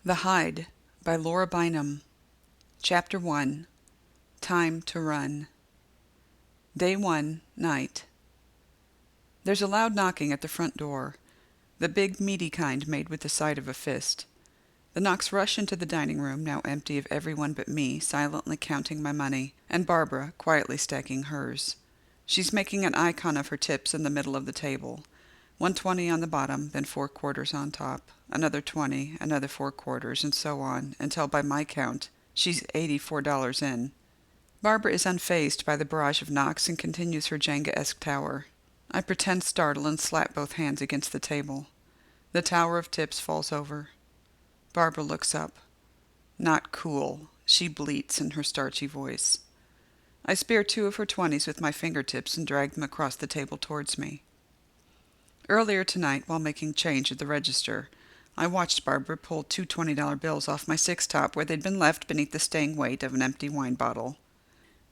The Hide by Laura Bynum. Chapter 1. Time to Run. Day 1, Night. There's a loud knocking at the front door, the big, meaty kind made with the side of a fist. The knocks rush into the dining room, now empty of everyone but me, silently counting my money, and Barbara quietly stacking hers. She's making an icon of her tips in the middle of the table. 120 on the bottom, then 4 quarters on top, another 20, another 4 quarters, and so on, until by my count, she's $84 in. Barbara is unfazed by the barrage of knocks and continues her Jenga-esque tower. I pretend startle and slap both hands against the table. The tower of tips falls over. Barbara looks up. Not cool, she bleats in her starchy voice. I spear 2 of her 20s with my fingertips and drag them across the table towards me. Earlier tonight, while making change at the register, I watched Barbara pull 2 $20 bills off my six-top where they'd been left beneath the staying weight of an empty wine bottle.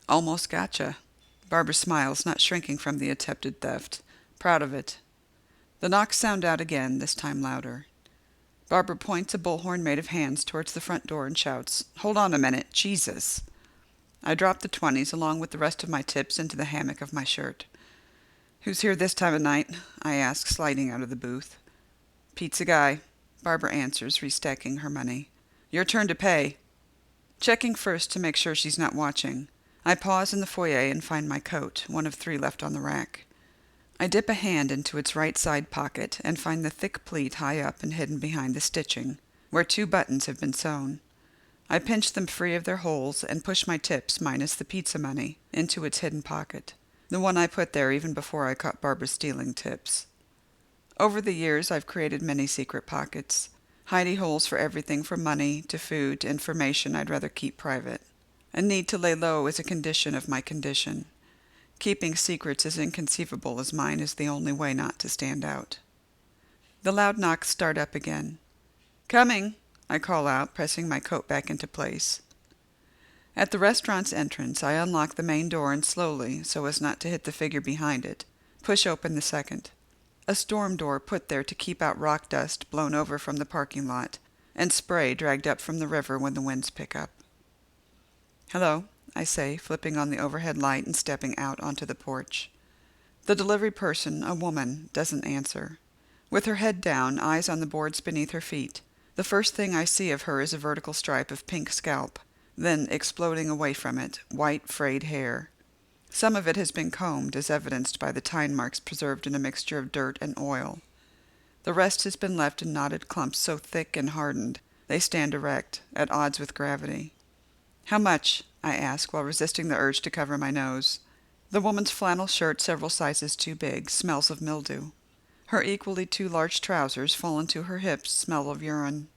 Almost gotcha. Barbara smiles, not shrinking from the attempted theft. Proud of it. The knocks sound out again, this time louder. Barbara points a bullhorn made of hands towards the front door and shouts, "Hold on a minute, Jesus!" I drop the 20s along with the rest of my tips into the hammock of my shirt. "Who's here this time of night?" I ask, sliding out of the booth. "Pizza guy," Barbara answers, restacking her money. "Your turn to pay." Checking first to make sure she's not watching, I pause in the foyer and find my coat, one of 3 left on the rack. I dip a hand into its right side pocket and find the thick pleat high up and hidden behind the stitching, where 2 buttons have been sewn. I pinch them free of their holes and push my tips, minus the pizza money, into its hidden pocket, the one I put there even before I caught Barbara stealing tips. Over the years, I've created many secret pockets, hidey holes for everything from money to food to information I'd rather keep private. A need to lay low is a condition of my condition. Keeping secrets as inconceivable as mine is the only way not to stand out. The loud knocks start up again. "Coming!" I call out, pressing my coat back into place. At the restaurant's entrance, I unlock the main door and slowly, so as not to hit the figure behind it, push open the second. A storm door put there to keep out rock dust blown over from the parking lot, and spray dragged up from the river when the winds pick up. "Hello," I say, flipping on the overhead light and stepping out onto the porch. The delivery person, a woman, doesn't answer. With her head down, eyes on the boards beneath her feet, the first thing I see of her is a vertical stripe of pink scalp, then, exploding away from it, white frayed hair. Some of it has been combed, as evidenced by the tine marks preserved in a mixture of dirt and oil. The rest has been left in knotted clumps so thick and hardened they stand erect, at odds with gravity. "How much?" I ask, while resisting the urge to cover my nose. The woman's flannel shirt, several sizes too big, smells of mildew. Her equally too large trousers, fallen to her hips, smell of urine.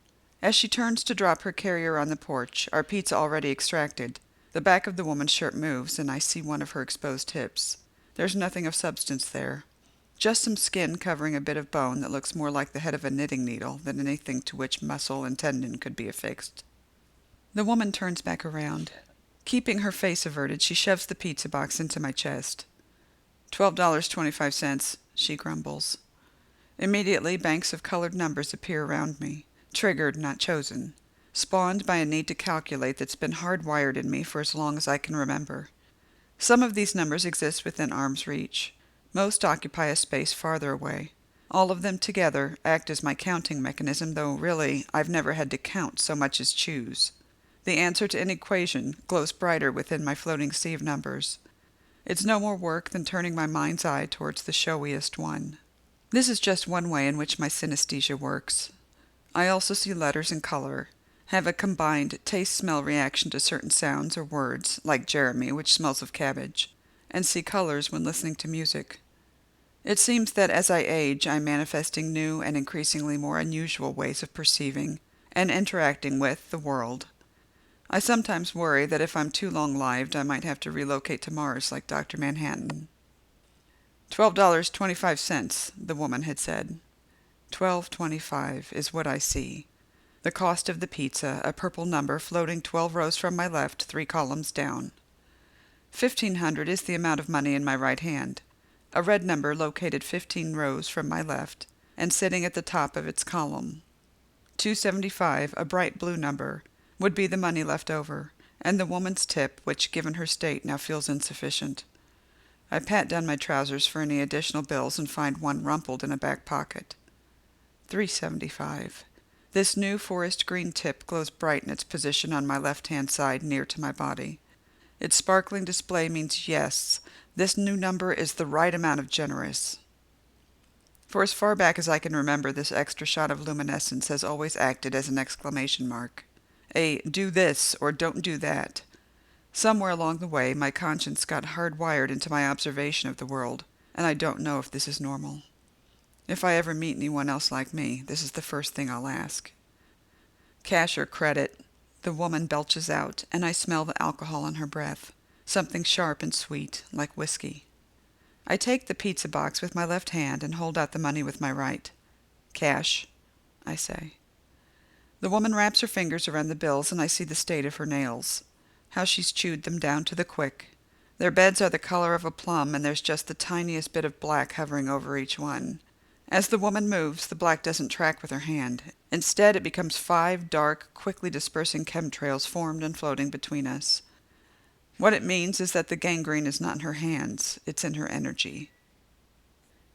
As she turns to drop her carrier on the porch, our pizza already extracted, the back of the woman's shirt moves, and I see one of her exposed hips. There's nothing of substance there. Just some skin covering a bit of bone that looks more like the head of a knitting needle than anything to which muscle and tendon could be affixed. The woman turns back around. Keeping her face averted, she shoves the pizza box into my chest. $12.25, she grumbles. Immediately, banks of colored numbers appear around me. Triggered, not chosen. Spawned by a need to calculate that's been hardwired in me for as long as I can remember. Some of these numbers exist within arm's reach. Most occupy a space farther away. All of them together act as my counting mechanism, though really, I've never had to count so much as choose. The answer to an equation glows brighter within my floating sea of numbers. It's no more work than turning my mind's eye towards the showiest one. This is just one way in which my synesthesia works. I also see letters in color, have a combined taste-smell reaction to certain sounds or words, like Jeremy, which smells of cabbage, and see colors when listening to music. It seems that as I age, I'm manifesting new and increasingly more unusual ways of perceiving and interacting with the world. I sometimes worry that if I'm too long-lived, I might have to relocate to Mars like Dr. Manhattan. $12.25, the woman had said. $12.25 is what I see. The cost of the pizza, a purple number floating 12 rows from my left, 3 columns down. $1,500 is the amount of money in my right hand. A red number located 15 rows from my left and sitting at the top of its column. $2.75, a bright blue number, would be the money left over, and the woman's tip, which, given her state, now feels insufficient. I pat down my trousers for any additional bills and find one rumpled in a back pocket. $3.75. This new forest green tip glows bright in its position on my left-hand side near to my body. Its sparkling display means yes, this new number is the right amount of generous. For as far back as I can remember, this extra shot of luminescence has always acted as an exclamation mark. A do this or don't do that. Somewhere along the way, my conscience got hardwired into my observation of the world, and I don't know if this is normal. If I ever meet anyone else like me, this is the first thing I'll ask. Cash or credit? The woman belches out, and I smell the alcohol in her breath, something sharp and sweet, like whiskey. I take the pizza box with my left hand and hold out the money with my right. Cash, I say. The woman wraps her fingers around the bills, and I see the state of her nails, how she's chewed them down to the quick. Their beds are the color of a plum, and there's just the tiniest bit of black hovering over each one. As the woman moves, the black doesn't track with her hand. Instead, it becomes 5 dark, quickly dispersing chemtrails formed and floating between us. What it means is that the gangrene is not in her hands, it's in her energy.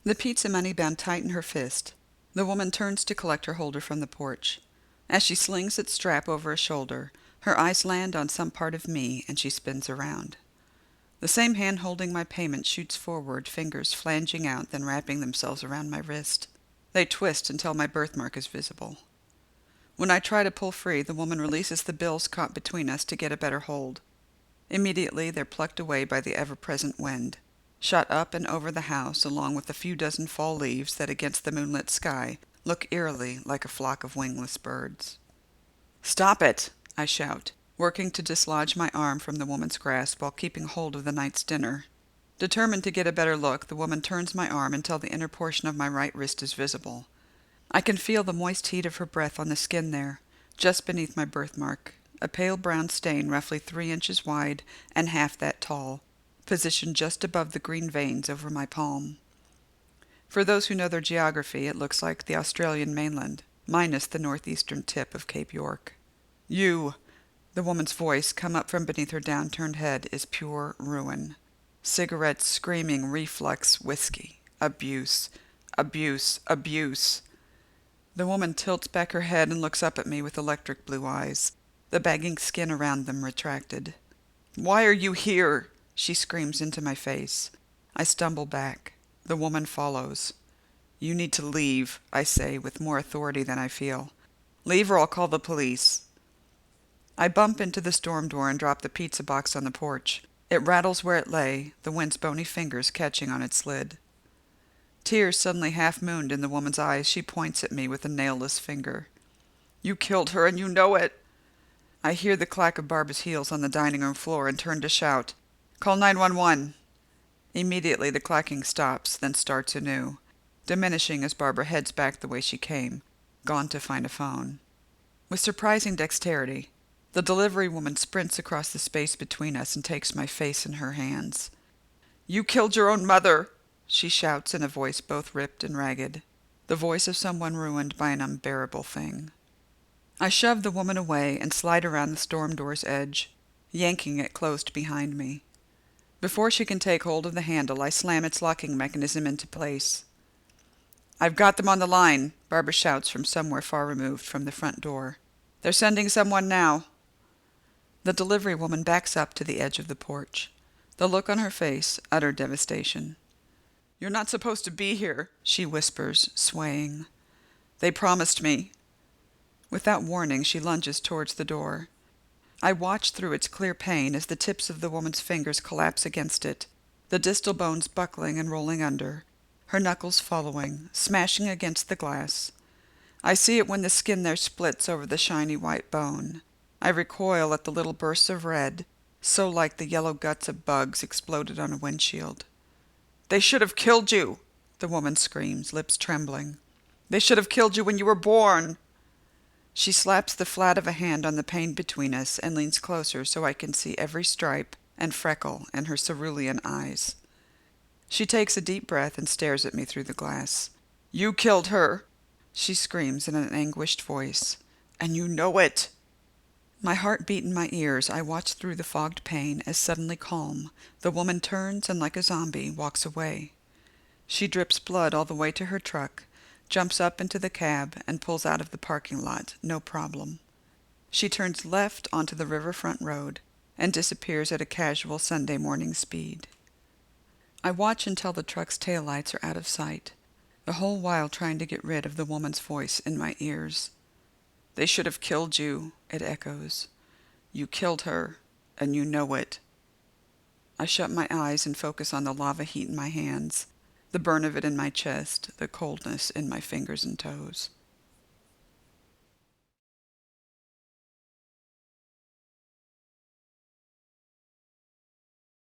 The pizza money bound tight in her fist, the woman turns to collect her holder from the porch. As she slings its strap over a shoulder, her eyes land on some part of me, and she spins around. The same hand holding my payment shoots forward, fingers flanging out, then wrapping themselves around my wrist. They twist until my birthmark is visible. When I try to pull free, the woman releases the bills caught between us to get a better hold. Immediately, they're plucked away by the ever-present wind, shot up and over the house, along with a few dozen fall leaves that, against the moonlit sky, look eerily like a flock of wingless birds. "Stop it!" I shout, working to dislodge my arm from the woman's grasp while keeping hold of the night's dinner. Determined to get a better look, the woman turns my arm until the inner portion of my right wrist is visible. I can feel the moist heat of her breath on the skin there, just beneath my birthmark, a pale brown stain roughly 3 inches wide and half that tall, positioned just above the green veins over my palm. For those who know their geography, it looks like the Australian mainland, minus the northeastern tip of Cape York. "You!" The woman's voice, come up from beneath her downturned head, is pure ruin. Cigarettes, screaming, reflux, whiskey. Abuse. Abuse. Abuse. The woman tilts back her head and looks up at me with electric blue eyes, the bagging skin around them retracted. "Why are you here?" she screams into my face. I stumble back. The woman follows. "You need to leave," I say, with more authority than I feel. "Leave or I'll call the police." I bump into the storm door and drop the pizza box on the porch. It rattles where it lay, the wind's bony fingers catching on its lid. Tears suddenly half-mooned in the woman's eyes, she points at me with a nailless finger. "You killed her, and you know it!" I hear the clack of Barbara's heels on the dining room floor and turn to shout, "Call 911!" Immediately the clacking stops, then starts anew, diminishing as Barbara heads back the way she came, gone to find a phone. With surprising dexterity, the delivery woman sprints across the space between us and takes my face in her hands. "You killed your own mother!" she shouts in a voice both ripped and ragged, the voice of someone ruined by an unbearable thing. I shove the woman away and slide around the storm door's edge, yanking it closed behind me. Before she can take hold of the handle, I slam its locking mechanism into place. "I've got them on the line," Barbara shouts from somewhere far removed from the front door. "They're sending someone now." The delivery woman backs up to the edge of the porch, the look on her face utter devastation. "You're not supposed to be here," she whispers, swaying. "They promised me." Without warning, she lunges towards the door. I watch through its clear pane as the tips of the woman's fingers collapse against it, the distal bones buckling and rolling under, her knuckles following, smashing against the glass. I see it when the skin there splits over the shiny white bone. I recoil at the little bursts of red, so like the yellow guts of bugs exploded on a windshield. "They should have killed you!" the woman screams, lips trembling. "They should have killed you when you were born!" She slaps the flat of a hand on the pane between us and leans closer so I can see every stripe and freckle in her cerulean eyes. She takes a deep breath and stares at me through the glass. "You killed her!" She screams in an anguished voice, "And you know it!" My heart beat in my ears. I watch through the fogged pane as suddenly calm, the woman turns and like a zombie walks away. She drips blood all the way to her truck, jumps up into the cab, and pulls out of the parking lot, no problem. She turns left onto the riverfront road and disappears at a casual Sunday morning speed. I watch until the truck's taillights are out of sight, the whole while trying to get rid of the woman's voice in my ears. "They should have killed you," it echoes. "You killed her, and you know it." I shut my eyes and focus on the lava heat in my hands, the burn of it in my chest, the coldness in my fingers and toes.